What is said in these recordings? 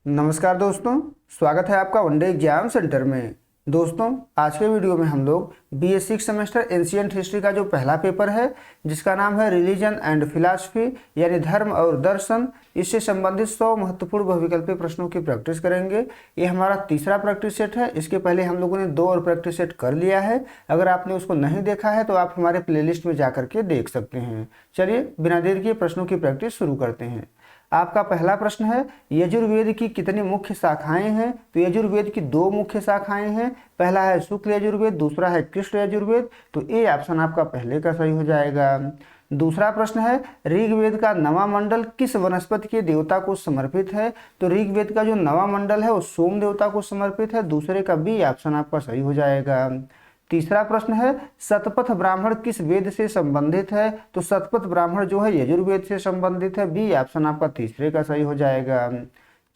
नमस्कार दोस्तों, स्वागत है आपका वनडे एग्जाम सेंटर में। दोस्तों, आज के वीडियो में हम लोग BA 6 सेमेस्टर एंशिएंट हिस्ट्री का जो पहला पेपर है जिसका नाम है रिलीजन एंड फिलॉसफी यानी धर्म और दर्शन, इससे संबंधित 100 महत्वपूर्ण बहुविकल्पीय प्रश्नों की प्रैक्टिस करेंगे। ये हमारा तीसरा प्रैक्टिस सेट है। इसके पहले हम लोगों ने 2 और प्रैक्टिस सेट कर लिया है। अगर आपने उसको नहीं देखा है तो आप हमारे प्लेलिस्ट में जा करके देख सकते हैं। चलिए बिना देर किए प्रश्नों की प्रैक्टिस शुरू करते हैं। आपका पहला प्रश्न है, यजुर्वेद की कितनी मुख्य शाखाएं हैं? तो यजुर्वेद की 2 मुख्य शाखाएं हैं। पहला है शुक्ल यजुर्वेद, दूसरा है कृष्ण यजुर्वेद। तो ए ऑप्शन आपका पहले का सही हो जाएगा। दूसरा प्रश्न है, ऋग्वेद का नवा मंडल किस वनस्पति के देवता को समर्पित है? तो ऋग्वेद का जो नवा मंडल है वो सोम देवता को समर्पित है। दूसरे का बी ऑप्शन आपका सही हो जाएगा। तीसरा प्रश्न है, शतपथ ब्राह्मण किस वेद से संबंधित है? तो शतपथ ब्राह्मण जो है यजुर्वेद से संबंधित है। बी ऑप्शन आपका तीसरे का सही हो जाएगा।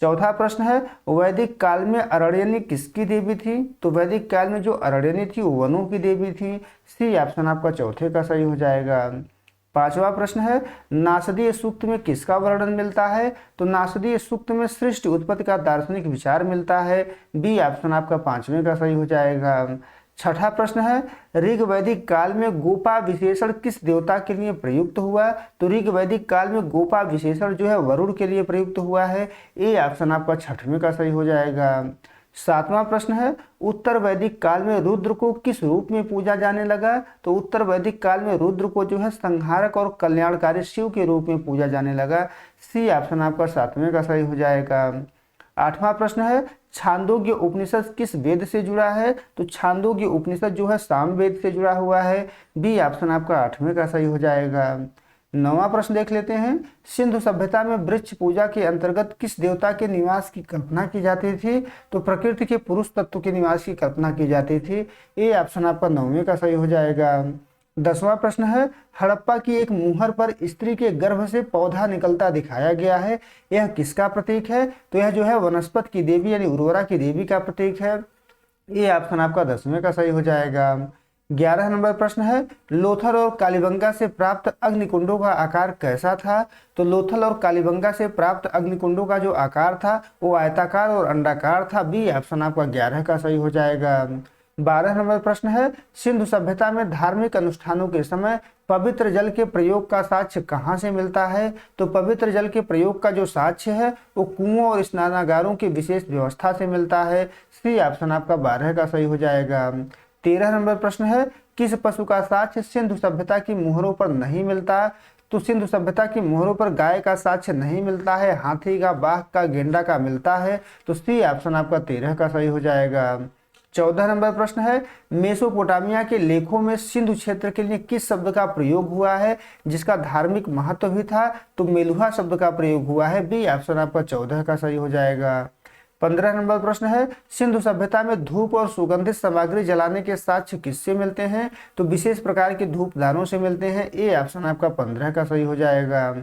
चौथा प्रश्न है, वैदिक काल में अरण्यनी किसकी देवी थी? तो वैदिक काल में जो अरण्यनी थी वो वनों की देवी थी। सी ऑप्शन आपका चौथे का सही हो जाएगा। पांचवा प्रश्न है, नासदीय सूक्त में किसका वर्णन मिलता है? तो नासदीय सूक्त में सृष्टि उत्पत्ति का दार्शनिक विचार मिलता है। बी ऑप्शन आपका पांचवें का सही हो जाएगा। छठा प्रश्न है, ऋग वैदिक काल में गोपा विशेषण किस देवता के लिए प्रयुक्त हुआ? तो ऋग वैदिक काल में गोपा विशेषण जो है वरुण के लिए प्रयुक्त हुआ है। ए ऑप्शन आपका छठवें का सही हो जाएगा। सातवां प्रश्न है, उत्तर वैदिक काल में रुद्र को किस रूप में पूजा जाने लगा? तो उत्तर वैदिक काल में रुद्र को जो है संहारक और कल्याणकारी शिव के रूप में पूजा जाने लगा। सी ऑप्शन आपका सातवें का सही हो जाएगा। आठवां प्रश्न है, छांदोग्य उपनिषद किस वेद से जुड़ा है? तो छांदोग्य उपनिषद जो है साम वेद से जुड़ा हुआ है। बी ऑप्शन आपका आठवें का सही हो जाएगा। नौवां प्रश्न देख लेते हैं, सिंधु सभ्यता में वृक्ष पूजा के अंतर्गत किस देवता के निवास की कल्पना की जाती थी? तो प्रकृति के पुरुष तत्व के निवास की कल्पना की जाती थी। ए ऑप्शन आपका 9वें का सही हो जाएगा। 10वां प्रश्न है, हड़प्पा की एक मुहर पर स्त्री के गर्भ से पौधा निकलता दिखाया गया है, यह किसका प्रतीक है? तो यह जो है वनस्पति की देवी यानी उर्वरा की देवी का प्रतीक है। ये ऑप्शन आपका 10वें का सही हो जाएगा। 11 नंबर प्रश्न है, लोथल और कालीबंगा से प्राप्त अग्निकुंडों का आकार कैसा था? तो लोथल और कालीबंगा से प्राप्त अग्निकुंडों का जो आकार था वो आयताकार और अंडाकार था। बी ऑप्शन आपका 11 का सही हो जाएगा। 12 नंबर प्रश्न है, सिंधु सभ्यता में धार्मिक अनुष्ठानों के समय पवित्र जल के प्रयोग का साक्ष्य कहाँ से मिलता है? तो पवित्र जल के प्रयोग का जो साक्ष्य है वो कुओं और स्नानागारों की विशेष व्यवस्था से मिलता है। सी ऑप्शन आपका 12 का सही हो जाएगा। 13 नंबर प्रश्न है, किस पशु का साक्ष्य सिंधु सभ्यता की मोहरों पर नहीं मिलता? तो सिंधु सभ्यता की मोहरों पर गाय का साक्ष्य नहीं मिलता है, हाथी का, बाघ का, गेंडा का मिलता है। तो सी ऑप्शन आपका 13 का सही हो जाएगा। 14 नंबर प्रश्न है, मेसोपोटामिया के लेखों में सिंधु क्षेत्र के लिए किस शब्द का प्रयोग हुआ है जिसका धार्मिक महत्व भी था? तो मेलुहा शब्द का प्रयोग हुआ है। बी ऑप्शन आपका 14 का सही हो जाएगा। 15 नंबर प्रश्न है, सिंधु सभ्यता में धूप और सुगंधित सामग्री जलाने के साक्ष्य किससे मिलते हैं? तो विशेष प्रकार के धूपदानों से मिलते हैं। ए ऑप्शन आपका 15 का सही हो जाएगा।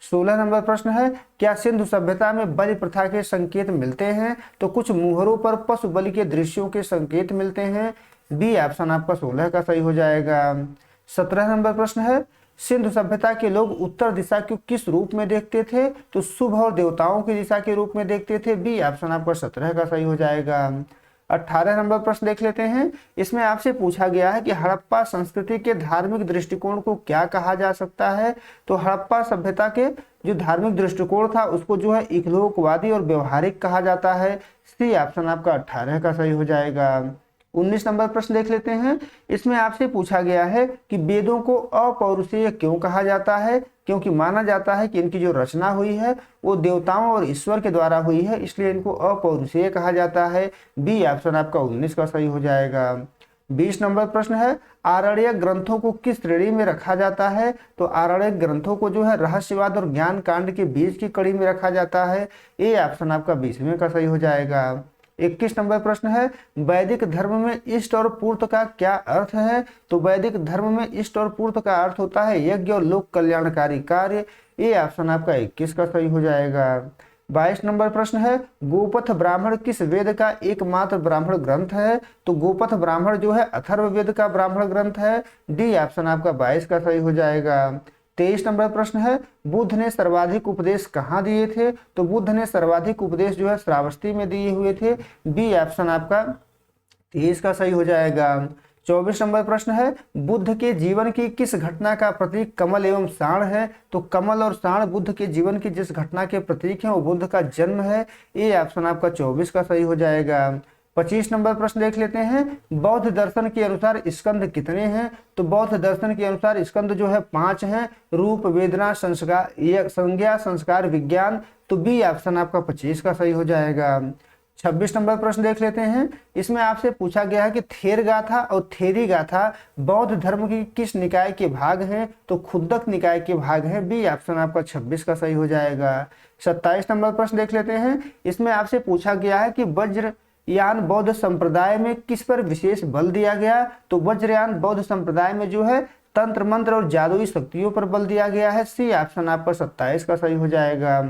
16 नंबर प्रश्न है, क्या सिंधु सभ्यता में बलि प्रथा के संकेत मिलते हैं? तो कुछ मुहरों पर पशु बलि के दृश्यों के संकेत मिलते हैं। बी ऑप्शन आपका 16 का सही हो जाएगा। 17 नंबर प्रश्न है, सिंधु सभ्यता के लोग उत्तर दिशा को किस रूप में देखते थे? तो शुभ और देवताओं की दिशा के रूप में देखते थे। बी ऑप्शन आपका 17 का सही हो जाएगा। 18 नंबर प्रश्न देख लेते हैं। इसमें आपसे पूछा गया है कि हड़प्पा संस्कृति के धार्मिक दृष्टिकोण को क्या कहा जा सकता है? तो हड़प्पा सभ्यता के जो धार्मिक दृष्टिकोण था उसको जो है इक्लोकवादी और व्यवहारिक कहा जाता है। सी ऑप्शन आपका 18 का सही हो जाएगा। 19 नंबर प्रश्न देख लेते हैं। इसमें आपसे पूछा गया है कि वेदों को अपौरुषेय क्यों कहा जाता है? क्योंकि माना जाता है कि इनकी जो रचना हुई है वो देवताओं और ईश्वर के द्वारा हुई है, इसलिए इनको अपौरुषेय कहा जाता है। बी ऑप्शन आपका 19 का सही हो जाएगा। 20 नंबर प्रश्न है, आरण्यक ग्रंथों को किस श्रेणी में रखा जाता है? तो आरण्यक ग्रंथों को जो है रहस्यवाद और ज्ञान कांड के बीच की कड़ी में रखा जाता है। ए ऑप्शन आपका 20वें का सही हो जाएगा। 21 नंबर प्रश्न है, वैदिक धर्म में इष्ट और पूर्त का क्या अर्थ है? तो वैदिक धर्म में इष्ट और पूर्त का अर्थ होता है यज्ञ और लोक कल्याणकारी कार्य। ये ऑप्शन आपका 21 का सही हो जाएगा। 22 नंबर प्रश्न है, गोपथ ब्राह्मण किस वेद का एकमात्र ब्राह्मण ग्रंथ है? तो गोपथ ब्राह्मण जो है अथर्ववेद का ब्राह्मण ग्रंथ है। डी ऑप्शन आपका 22 का सही हो जाएगा। 23 नंबर प्रश्न है, बुद्ध ने सर्वाधिक उपदेश कहाँ दिए थे? तो बुद्ध ने सर्वाधिक उपदेश जो है श्रावस्ती में दिए हुए थे। बी ऑप्शन आपका 23 का सही हो जाएगा। 24 नंबर प्रश्न है, बुद्ध के जीवन की किस घटना का प्रतीक कमल एवं साण है? तो कमल और साण बुद्ध के जीवन की जिस घटना के प्रतीक हैं वो बुद्ध का जन्म है। ए ऑप्शन आपका 24 का सही हो जाएगा। 25 नंबर प्रश्न देख लेते हैं, बौद्ध दर्शन के अनुसार स्कंद कितने हैं? तो बौद्ध दर्शन के अनुसार स्कंद जो है 5 हैं। रूप, वेदना, संस्कार, संज्ञा, संस्कार, विज्ञान। तो बी ऑप्शन आपका 25 का सही हो जाएगा। 26 नंबर प्रश्न देख लेते हैं, इसमें आपसे पूछा गया है कि थेर गाथा और थेरी गाथा बौद्ध धर्म की किस निकाय के भाग हैं? तो खुद्दक निकाय के भाग हैं। बी ऑप्शन आपका 26 का सही हो जाएगा। 27 नंबर प्रश्न देख लेते हैं, इसमें आपसे पूछा गया है कि वज्रयान बौद्ध संप्रदाय में किस पर विशेष बल दिया गया? तो वज्रयान बौद्ध संप्रदाय में जो है तंत्र मंत्र और जादुई शक्तियों पर बल दिया गया है। सी ऑप्शन आपका 27 का सही हो जाएगा।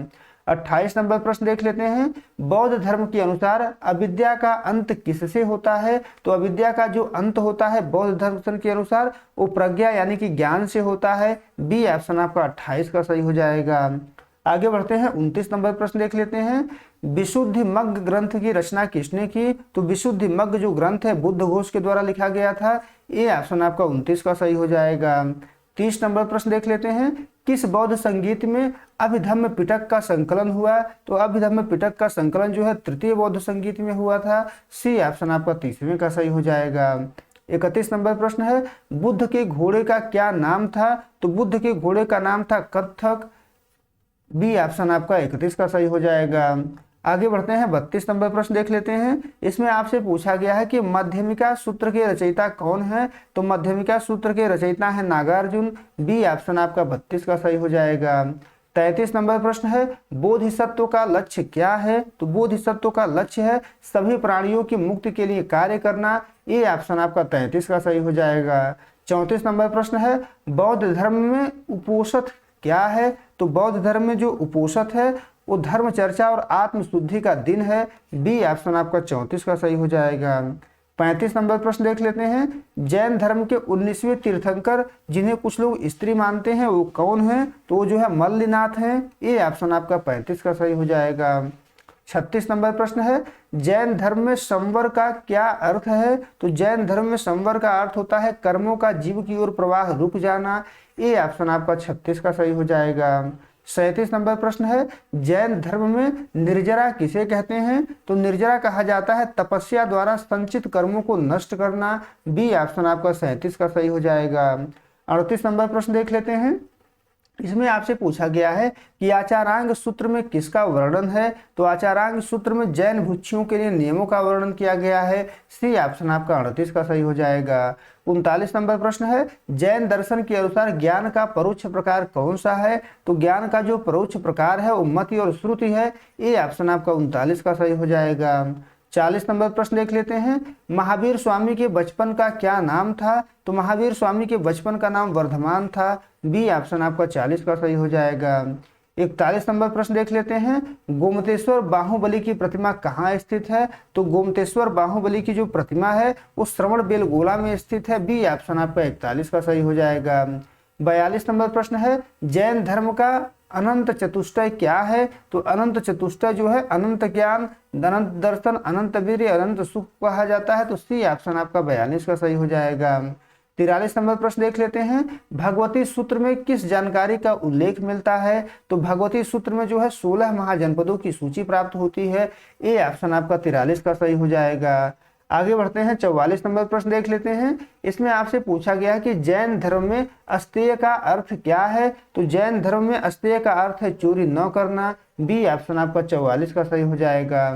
28 नंबर प्रश्न देख लेते हैं, बौद्ध धर्म के अनुसार अविद्या का अंत किससे होता है? तो अविद्या का जो अंत होता है बौद्ध दर्शन के अनुसार वो प्रज्ञा यानी कि ज्ञान से होता है। बी ऑप्शन आपका 28 का सही हो जाएगा। आगे बढ़ते हैं, 29 नंबर प्रश्न देख लेते हैं, विशुद्धि मग्ग ग्रंथ की रचना किसने की? तो विशुद्धि मग्ग जो ग्रंथ है बुद्ध घोष के द्वारा लिखा गया था। ए ऑप्शन आपका 29 का सही हो जाएगा। 30 नंबर प्रश्न देख लेते हैं, किस बौद्ध संगीत में अभिधम्म पिटक का संकलन हुआ? तो अभिधम्म पिटक का संकलन जो है तृतीय बौद्ध संगीत में हुआ था। सी ऑप्शन आपका 30वें का सही हो जाएगा। 31 नंबर प्रश्न है, बुद्ध के घोड़े का क्या नाम था? तो बुद्ध के घोड़े का नाम था कत्थक। बी ऑप्शन आपका 31 का सही हो जाएगा। आगे बढ़ते हैं, 32 नंबर प्रश्न देख लेते हैं, इसमें आपसे पूछा गया है कि मध्यमिका सूत्र के रचयिता कौन है? तो मध्यमिका सूत्र के रचयिता है नागार्जुन। बी ऑप्शन आपका 32 का सही हो जाएगा। 33 नंबर प्रश्न है, बोधिसत्व का लक्ष्य क्या है? तो बोधिसत्व का लक्ष्य है सभी प्राणियों की मुक्ति के लिए कार्य करना। ये ऑप्शन आपका 33 का सही हो जाएगा। 34 नंबर प्रश्न है, बौद्ध धर्म में उपोषथ क्या है? तो बौद्ध धर्म में जो उपोषथ है वो धर्म चर्चा और आत्म शुद्धि का दिन है। बी ऑप्शन आपका 34 का सही हो जाएगा। 35 नंबर प्रश्न देख लेते हैं, जैन धर्म के 19वें तीर्थंकर जिन्हें कुछ लोग स्त्री मानते हैं वो कौन है? तो वो जो है मल्लिनाथ हैं। ये ऑप्शन आपका 35 का सही हो जाएगा। 36 नंबर प्रश्न है, जैन धर्म में संवर का क्या अर्थ है? तो जैन धर्म में संवर का अर्थ होता है कर्मों का जीव की ओर प्रवाह रुक जाना। ये ऑप्शन आपका 36 का सही हो जाएगा। 37 नंबर प्रश्न है, जैन धर्म में निर्जरा किसे कहते हैं? तो निर्जरा कहा जाता है तपस्या द्वारा संचित कर्मों को नष्ट करना। बी ऑप्शन आपका 37 का सही हो जाएगा। 38 नंबर प्रश्न देख लेते हैं, इसमें आपसे पूछा गया है कि आचारांग सूत्र में किसका वर्णन है? तो आचारांग सूत्र में जैन भिक्षुओं के लिए नियमों का वर्णन किया गया है। सी ऑप्शन आपका 38 का सही हो जाएगा। 39 नंबर प्रश्न है, जैन दर्शन के अनुसार ज्ञान का परोक्ष प्रकार कौन सा है? तो ज्ञान का जो परोक्ष प्रकार है वो मति और श्रुति है। ये ऑप्शन आपका 39 का सही हो जाएगा। 40 नंबर प्रश्न देख लेते हैं, महावीर स्वामी के बचपन का क्या नाम था? तो महावीर स्वामी के बचपन का नाम वर्धमान था। बी ऑप्शन आपका 40 का सही हो जाएगा। 41 नंबर प्रश्न देख लेते हैं, गोमतेश्वर बाहुबली की प्रतिमा कहाँ स्थित है? तो गोमतेश्वर बाहुबली की जो प्रतिमा है वो श्रवण बेलगोला में स्थित है। बी ऑप्शन आपका 41 का सही हो जाएगा। 42 नंबर प्रश्न है, जैन धर्म का अनंत चतुष्टय क्या है? तो अनंत चतुष्टय जो है अनंत ज्ञान, अनंत दर्शन, अनंत वीर्य, अनंत सुख कहा जाता है। तो सी ऑप्शन आपका 42 का सही हो जाएगा। 43 नंबर प्रश्न देख लेते हैं, भगवती सूत्र में किस जानकारी का उल्लेख मिलता है? तो भगवती सूत्र में जो है 16 महाजनपदों की सूची प्राप्त होती है। ए ऑप्शन आपका 43 का सही हो जाएगा। आगे बढ़ते हैं, 44 नंबर प्रश्न देख लेते हैं, इसमें आपसे पूछा गया है कि जैन धर्म में अस्तेय का अर्थ क्या है? तो जैन धर्म में अस्तेय का अर्थ है चोरी न करना। बी ऑप्शन आपका 44 का सही हो जाएगा।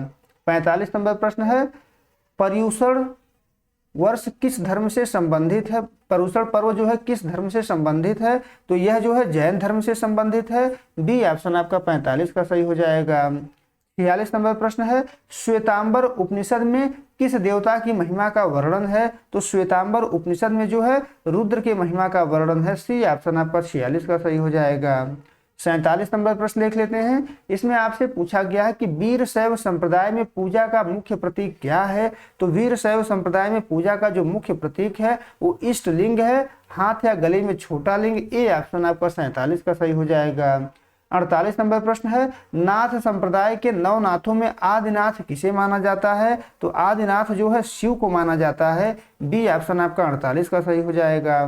45 नंबर प्रश्न है, पर्युषण वर्ष किस धर्म से संबंधित है? पर्युषण पर्व जो है किस धर्म से संबंधित है? तो यह जो है जैन धर्म से संबंधित है। बी ऑप्शन आपका 45 का सही हो जाएगा। 46 नंबर प्रश्न है, श्वेतांबर उपनिषद में किस देवता की महिमा का वर्णन है? तो श्वेतांबर उपनिषद में जो है रुद्र की महिमा का वर्णन है। सी ऑप्शन आपका 46 का सही हो जाएगा। 47 नंबर प्रश्न देख लेते हैं, इसमें आपसे पूछा गया है कि वीर शैव संप्रदाय में पूजा का मुख्य प्रतीक क्या है? तो वीर शैव संप्रदाय में पूजा का जो मुख्य प्रतीक है वो इष्ट लिंग है। हाथ या गले में छोटा लिंग, ए ऑप्शन आपका 47 का सही हो जाएगा। 48 नंबर प्रश्न है, नाथ संप्रदाय के नवनाथों में आदिनाथ किसे माना जाता है? तो आदिनाथ जो है शिव को माना जाता है, बी ऑप्शन आपका 48 का सही हो जाएगा।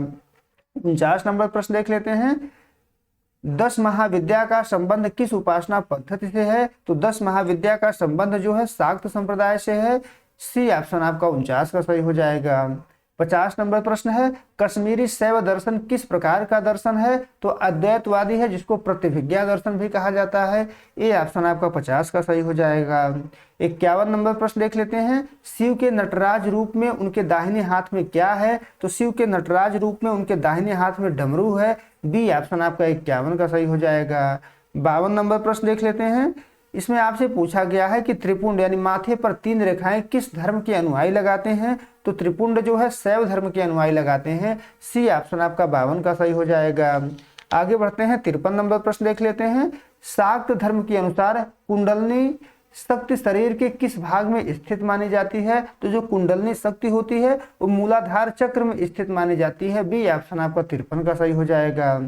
49 नंबर प्रश्न देख लेते हैं, 10 महाविद्या का संबंध किस उपासना पद्धति से है? तो 10 महाविद्या का संबंध जो है शाक्त संप्रदाय से है, सी ऑप्शन आपका 49 का सही हो जाएगा। 50 नंबर प्रश्न है, कश्मीरी शैव दर्शन किस प्रकार का दर्शन है? तो अद्वैतवादी है, जिसको प्रतिभिज्ञा दर्शन भी कहा जाता है, ए ऑप्शन आपका 50 का सही हो जाएगा। 51 नंबर प्रश्न देख लेते हैं, शिव के नटराज रूप में उनके दाहिने हाथ में क्या है? तो शिव के नटराज रूप में उनके दाहिने हाथ में डमरू है, बी ऑप्शन आपका 51 का सही हो जाएगा। 52 नंबर प्रश्न देख लेते हैं, इसमें आपसे पूछा गया है कि त्रिपुंड यानी माथे पर 3 रेखाएं किस धर्म के अनुयायी लगाते हैं? तो त्रिपुंड जो है शैव धर्म के अनुयायी लगाते हैं, सी ऑप्शन आपका 52 का सही हो जाएगा। आगे बढ़ते हैं, 53 नंबर प्रश्न देख लेते हैं, शाक्त धर्म के अनुसार कुंडलनी शक्ति शरीर के किस भाग में स्थित मानी जाती है? तो जो कुंडलनी शक्ति होती है वो मूलाधार चक्र में स्थित मानी जाती है, बी ऑप्शन आपका 53 का सही हो जाएगा।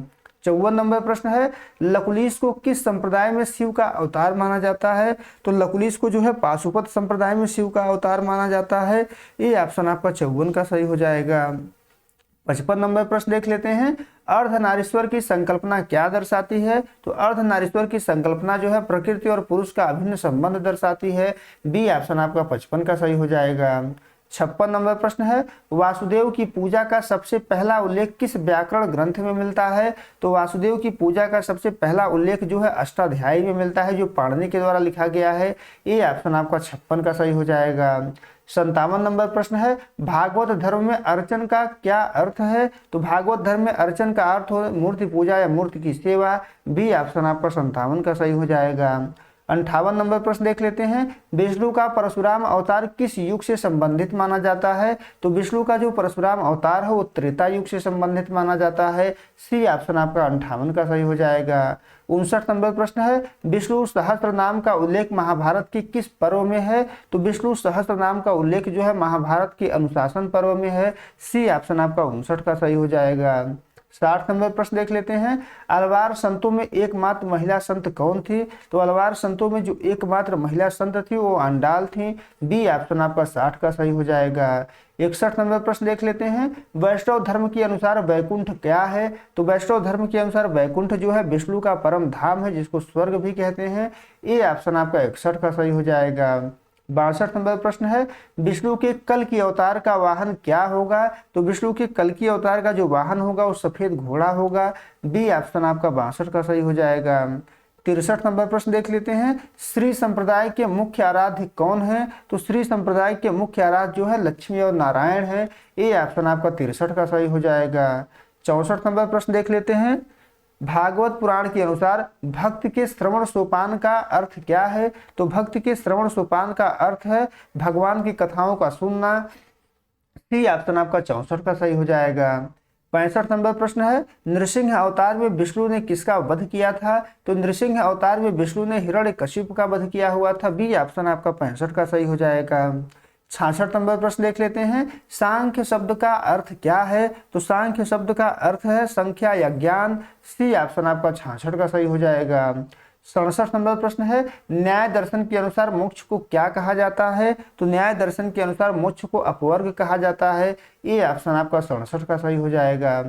54 नंबर प्रश्न है, लकुलिश को किस संप्रदाय में शिव का अवतार माना जाता है? तो लकुलिश को जो है पाशुपत संप्रदाय में शिव का अवतार माना जाता है, ये ऑप्शन आपका 54 का सही हो जाएगा। 55 नंबर प्रश्न देख लेते हैं, अर्धनारीश्वर की संकल्पना क्या दर्शाती है? तो अर्धनारीश्वर की संकल्पना जो है प्रकृति और पुरुष का अभिन्न संबंध दर्शाती है, बी ऑप्शन आपका 55 का सही हो जाएगा। 56 नंबर प्रश्न है, वासुदेव की पूजा का सबसे पहला उल्लेख किस व्याकरण ग्रंथ में मिलता है? तो वासुदेव की पूजा का सबसे पहला उल्लेख जो है अष्टाध्यायी में मिलता है, जो पाणिनि के द्वारा लिखा गया है, ये ऑप्शन आपका 56 का सही हो जाएगा। 57 नंबर प्रश्न है, भागवत धर्म में अर्चन का क्या अर्थ है? तो भागवत धर्म में अर्चन का अर्थ हो मूर्ति पूजा या मूर्ति की सेवा, बी ऑप्शन आपका 57 का सही हो जाएगा। 58 नंबर प्रश्न देख लेते हैं, विष्णु का परशुराम अवतार किस युग से संबंधित माना जाता है? तो विष्णु का जो परशुराम अवतार है वो त्रेता युग से संबंधित माना जाता है, सी ऑप्शन आपका 58 का सही हो जाएगा। 59 नंबर प्रश्न है, विष्णु सहस्त्र नाम का उल्लेख महाभारत के किस पर्व में है? तो विष्णु सहस्त्र नाम का उल्लेख जो है महाभारत के अनुशासन पर्व में है, सी ऑप्शन आपका 59 का सही हो जाएगा। 60 नंबर प्रश्न देख लेते हैं, अलवार संतों में एकमात्र महिला संत कौन थी? तो अलवार संतों में जो एकमात्र महिला संत थी वो अंडाल थी, बी ऑप्शन आपका 60 का सही हो जाएगा। 61 नंबर प्रश्न देख लेते हैं, वैष्णव धर्म के अनुसार वैकुंठ क्या है? तो वैष्णव धर्म के अनुसार वैकुंठ जो है विष्णु का परम धाम है, जिसको स्वर्ग भी कहते हैं, ये ऑप्शन आपका 61 का सही हो जाएगा। 62 नंबर प्रश्न है, विष्णु के कल की अवतार का वाहन क्या होगा? तो विष्णु के कल की अवतार का जो वाहन होगा वो सफेद घोड़ा होगा, बी ऑप्शन आपका 62 का सही हो जाएगा। 63 नंबर प्रश्न देख लेते हैं, श्री संप्रदाय के मुख्य आराध्य कौन है? तो श्री संप्रदाय के मुख्य आराध्य जो है लक्ष्मी और नारायण है, ये ऑप्शन आपका 63 का सही हो जाएगा। 64 नंबर प्रश्न देख लेते हैं, भागवत पुराण के अनुसार भक्त के श्रवण सोपान का अर्थ क्या है? तो भक्त के श्रवण सोपान का अर्थ है भगवान की कथाओं का सुनना, सी ऑप्शन आपका 64 का सही हो जाएगा। 65 नंबर प्रश्न है, नृसिंह अवतार में विष्णु ने किसका वध किया था? तो नृसिंह अवतार में विष्णु ने हिरण्यकशिपु का वध किया हुआ था, बी ऑप्शन आपका 65 का सही हो जाएगा। 66 नंबर प्रश्न देख लेते हैं, सांख्य शब्द का अर्थ क्या है? तो सांख्य शब्द का अर्थ है संख्या या ज्ञान, सी ऑप्शन आपका 66 का सही हो जाएगा। 67 नंबर प्रश्न है, न्याय दर्शन के अनुसार मोक्ष को क्या कहा जाता है? तो न्याय दर्शन के अनुसार मोक्ष को अपवर्ग कहा जाता है, ये ऑप्शन आपका 67 का सही हो जाएगा।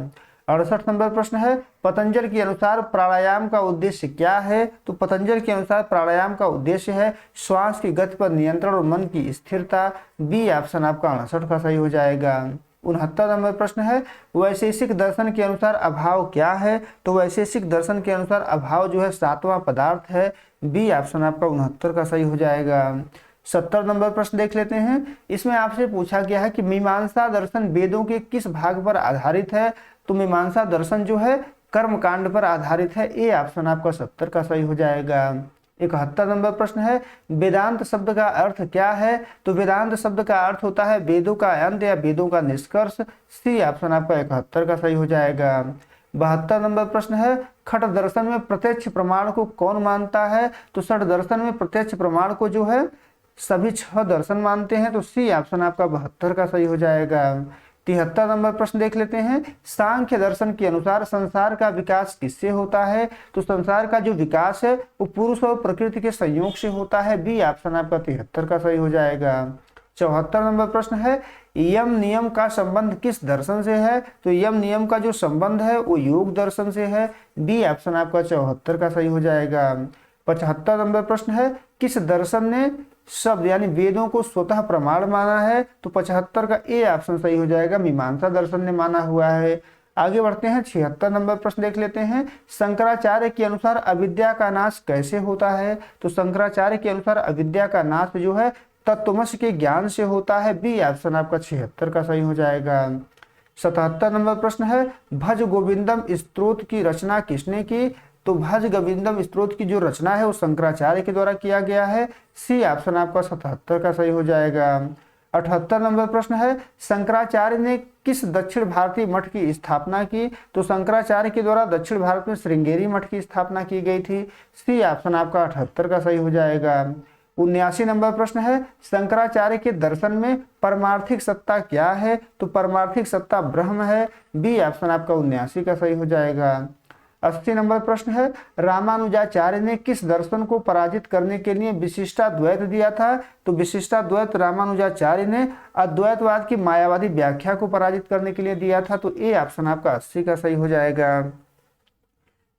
68 नंबर प्रश्न है, पतंजल के अनुसार प्राणायाम का उद्देश्य क्या है? तो पतंजल के अनुसार प्राणायाम का उद्देश्य है श्वास की गति पर नियंत्रण और मन की स्थिरता, बी ऑप्शन आपका 68 का सही हो जाएगा। 69 नंबर प्रश्न है, वैशेषिक दर्शन के अनुसार अभाव क्या है? तो वैशेषिक दर्शन के अनुसार अभाव जो है 7वां पदार्थ है, बी ऑप्शन आपका 69 का सही हो जाएगा। 70 नंबर प्रश्न देख लेते हैं, इसमें आपसे पूछा गया है कि मीमांसा दर्शन वेदों के किस भाग पर आधारित है? तो मीमांसा दर्शन जो है कर्म कांड पर आधारित है, ये ऑप्शन आपका 70 का सही हो जाएगा। 71 नंबर प्रश्न है, वेदांत शब्द का अर्थ क्या है? तो वेदांत शब्द का अर्थ होता है वेदों का अंत या वेदों का निष्कर्ष, सी ऑप्शन आपका 71 का सही हो जाएगा। 72 नंबर प्रश्न है, खट दर्शन में प्रत्यक्ष प्रमाण को कौन मानता है? तो षट दर्शन में प्रत्यक्ष प्रमाण को जो है सभी 6 दर्शन मानते हैं, तो सी ऑप्शन आपका 72 का सही हो जाएगा। 73 नंबर प्रश्न देख लेते हैं। सांख्य दर्शन के अनुसार संसार का विकास किससे होता है? तो संसार का जो विकास है वो पुरुष और प्रकृति के संयोग से होता है। बी ऑप्शन आपका 73 का सही हो जाएगा। 74 नंबर प्रश्न है, यम नियम का संबंध किस दर्शन से है? तो यम नियम का जो संबंध है वो योग दर्शन से है। बी ऑप्शन आपका 74 का सही हो जाएगा। 75 नंबर प्रश्न है, किस दर्शन ने शब्द यानी वेदों को स्वतः प्रमाण माना है? तो 75 का ए ऑप्शन सही हो जाएगा, मीमांसा दर्शन ने माना हुआ है। आगे बढ़ते हैं, 76 नंबर प्रश्न देख लेते हैं। शंकराचार्य के अनुसार अविद्या का नाश कैसे होता है? तो शंकराचार्य के अनुसार अविद्या का नाश जो है तत्वमसि के ज्ञान से होता है। बी ऑप्शन आपका 76 का सही हो जाएगा। 77 नंबर प्रश्न है, भज गोविंदम स्तोत्र की रचना किसने की? तो भज गोविंदम स्तोत्र की जो रचना है वो शंकराचार्य के द्वारा किया गया है। सी ऑप्शन आपका 77 का सही हो जाएगा। 78 नंबर प्रश्न है, शंकराचार्य ने किस दक्षिण भारतीय मठ की स्थापना की? तो शंकराचार्य के द्वारा दक्षिण भारत में श्रृंगेरी मठ की स्थापना की गई थी। सी ऑप्शन आपका 78 का सही हो जाएगा। 79 नंबर प्रश्न है, शंकराचार्य के दर्शन में परमार्थिक सत्ता क्या है? तो परमार्थिक सत्ता ब्रह्म है। बी ऑप्शन आपका 79 का सही हो जाएगा। 80 नंबर प्रश्न है, रामानुजाचार्य ने किस दर्शन को पराजित करने के लिए विशिष्टाद्वैत दिया था? तो विशिष्टाद्वैत रामानुजाचार्य ने अद्वैतवाद की मायावादी व्याख्या को पराजित करने के लिए दिया था। तो ए ऑप्शन आपका 80 का सही हो जाएगा।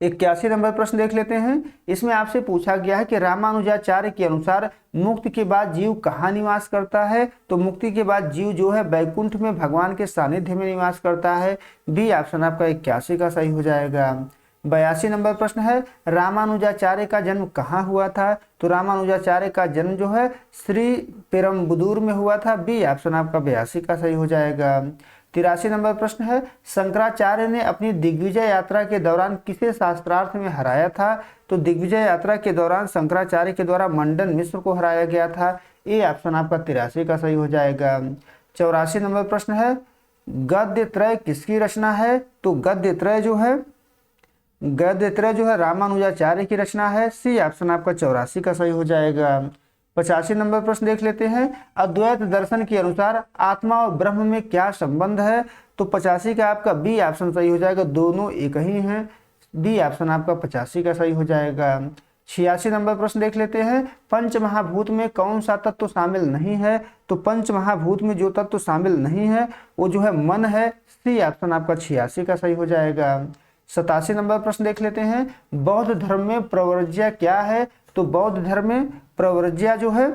81 नंबर प्रश्न देख लेते हैं। इसमें आपसे पूछा गया है कि रामानुजाचार्य के अनुसार मुक्ति के बाद जीव कहाँ निवास करता है? तो मुक्ति के बाद जीव जो है वैकुंठ में भगवान के सानिध्य में निवास करता है। बी ऑप्शन आपका 81 का सही हो जाएगा। 82 नंबर प्रश्न है, रामानुजाचार्य का जन्म कहाँ हुआ था? तो रामानुजाचार्य का जन्म जो है श्री पेरम्बदूर में हुआ था। बी ऑप्शन आपका 82 का सही हो जाएगा। 83 नंबर प्रश्न है, शंकराचार्य ने अपनी दिग्विजय यात्रा के दौरान किसे शास्त्रार्थ में हराया था? तो दिग्विजय यात्रा के दौरान शंकराचार्य के द्वारा मंडन मिश्र को हराया गया था। ए ऑप्शन आपका 83 का सही हो जाएगा। 84 नंबर प्रश्न है, गद्य त्रय किसकी रचना है? तो गद्य त्रय जो है रामानुजाचार्य की रचना है। सी ऑप्शन आपका 84 का सही हो जाएगा। 85 नंबर प्रश्न देख लेते हैं। अद्वैत दर्शन के अनुसार आत्मा और ब्रह्म में क्या संबंध है? तो 85 का आपका बी ऑप्शन सही हो जाएगा, दोनों एक ही हैं। बी ऑप्शन आपका 85 का सही हो जाएगा। 86 नंबर प्रश्न देख लेते हैं। पंच महाभूत में कौन सा तत्व शामिल नहीं है? तो पंच महाभूत में जो तत्व शामिल नहीं है वो जो है मन है। सी ऑप्शन आपका 86 का सही हो जाएगा। 87 नंबर प्रश्न देख लेते हैं। बौद्ध धर्म में प्रव्रज्या क्या है? तो बौद्ध धर्म में प्रव्रज्या जो है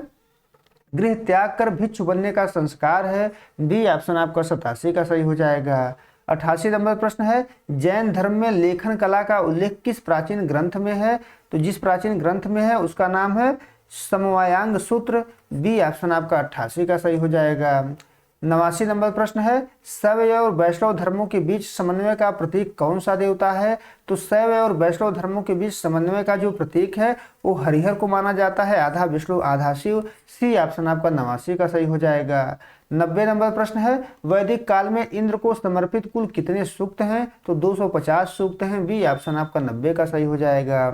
गृह त्याग कर भिक्षु बनने का संस्कार है। बी ऑप्शन आपका 87 का सही हो जाएगा। 88 नंबर प्रश्न है, जैन धर्म में लेखन कला का उल्लेख किस प्राचीन ग्रंथ में है? तो जिस प्राचीन ग्रंथ में है उसका नाम है समवायांग सूत्र। बी ऑप्शन आपका 88 का सही हो जाएगा। 89 नंबर प्रश्न है, शैव और वैष्णव धर्मों के बीच समन्वय का प्रतीक कौन सा देवता है? तो शैव और वैष्णव धर्मों के बीच समन्वय का जो प्रतीक है वो हरिहर को माना जाता है, आधा विष्णु आधा शिव। सी ऑप्शन आपका 89 का सही हो जाएगा। 90 नंबर प्रश्न है, वैदिक काल में इंद्र को समर्पित कुल कितने सूक्त हैं? तो 250 सूक्त हैं। बी ऑप्शन आपका 90 का सही हो जाएगा।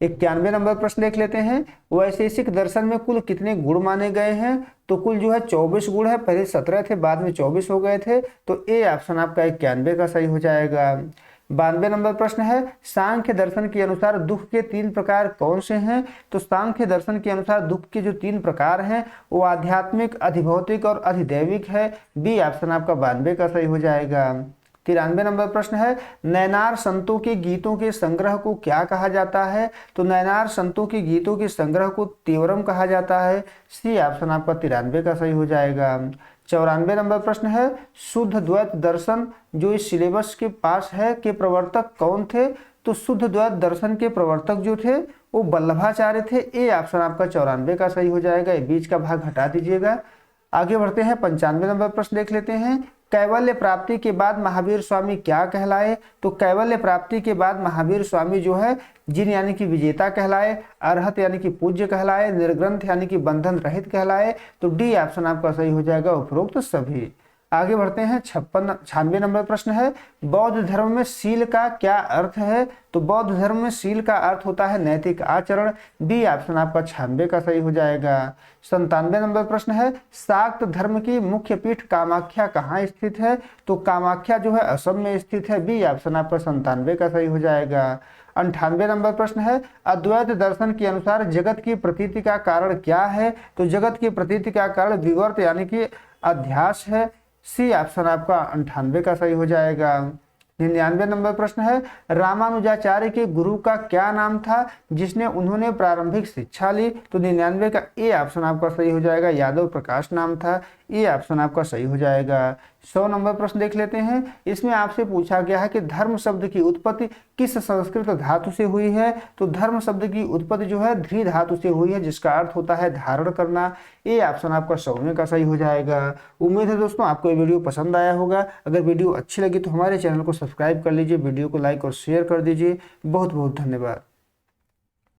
91 नंबर प्रश्न देख लेते हैं। वैशेषिक दर्शन में कुल कितने गुण माने गए हैं? तो कुल जो है 24 गुण है, पहले 17 थे बाद में 24 हो गए थे। तो ए ऑप्शन आपका 91 का सही हो जाएगा। 92 नंबर प्रश्न है, सांख्य दर्शन के अनुसार दुख के 3 प्रकार कौन से हैं? तो सांख्य दर्शन के अनुसार दुख के जो 3 प्रकार हैं वो आध्यात्मिक, अधिभौतिक और अधिदैविक है। बी ऑप्शन आपका 92 का सही हो जाएगा। 93 नंबर प्रश्न है, नैनार संतों के गीतों के संग्रह को क्या कहा जाता है? तो नैनार संतों के गीतों के संग्रह को तीव्रम कहा जाता है। सी ऑप्शन आपका 93 का सही हो जाएगा। 94 नंबर प्रश्न है, शुद्ध द्वैत दर्शन जो इस सिलेबस के पास है के प्रवर्तक कौन थे? तो शुद्ध द्वैत दर्शन के प्रवर्तक जो थे वो वल्लभाचार्य थे। ए ऑप्शन आपका 94 का सही हो जाएगा, ये बीच का भाग हटा दीजिएगा। आगे बढ़ते हैं, 95 नंबर प्रश्न देख लेते हैं। कैवल्य प्राप्ति के बाद महावीर स्वामी क्या कहलाए? तो कैवल्य प्राप्ति के बाद महावीर स्वामी जो है जिन यानी कि विजेता कहलाए, अरहत यानी कि पूज्य कहलाए, निर्ग्रंथ यानी कि बंधन रहित कहलाए। तो डी ऑप्शन आपका सही हो जाएगा, उपरोक्त सभी। आगे बढ़ते हैं। 96 नंबर प्रश्न है, बौद्ध धर्म में शील का क्या अर्थ है? तो बौद्ध धर्म में शील का अर्थ होता है नैतिक आचरण। बी ऑप्शन आपका 96 का सही हो जाएगा। 97 नंबर प्रश्न है, शाक्त धर्म की मुख्य पीठ कामाख्या कहाँ स्थित है? तो कामाख्या जो है असम में स्थित है। बी ऑप्शन आपका 97 का सही हो जाएगा। 98 नंबर प्रश्न है, अद्वैत दर्शन के अनुसार जगत की प्रतीति का कारण क्या है? तो जगत की प्रतीति का कारण विवर्त यानी कि अध्यास है। सी ऑप्शन आपका 98 का सही हो जाएगा। 99 नंबर प्रश्न है, रामानुजाचार्य के गुरु का क्या नाम था जिसने उन्होंने प्रारंभिक शिक्षा ली? तो 99 का ए ऑप्शन आपका सही हो जाएगा, यादव प्रकाश नाम था। ए ऑप्शन आपका सही हो जाएगा। 100 नंबर प्रश्न देख लेते हैं। इसमें आपसे पूछा गया है कि धर्म शब्द की उत्पत्ति किस संस्कृत धातु से हुई है? तो धर्म शब्द की उत्पत्ति जो है ध्री धातु से हुई है, जिसका अर्थ होता है धारण करना। ए ऑप्शन आपका 100वें का सही हो जाएगा। उम्मीद है दोस्तों आपको ये वीडियो पसंद आया होगा। अगर वीडियो अच्छी लगी तो हमारे चैनल को सब्सक्राइब कर लीजिए, वीडियो को लाइक और शेयर कर दीजिए। बहुत बहुत धन्यवाद।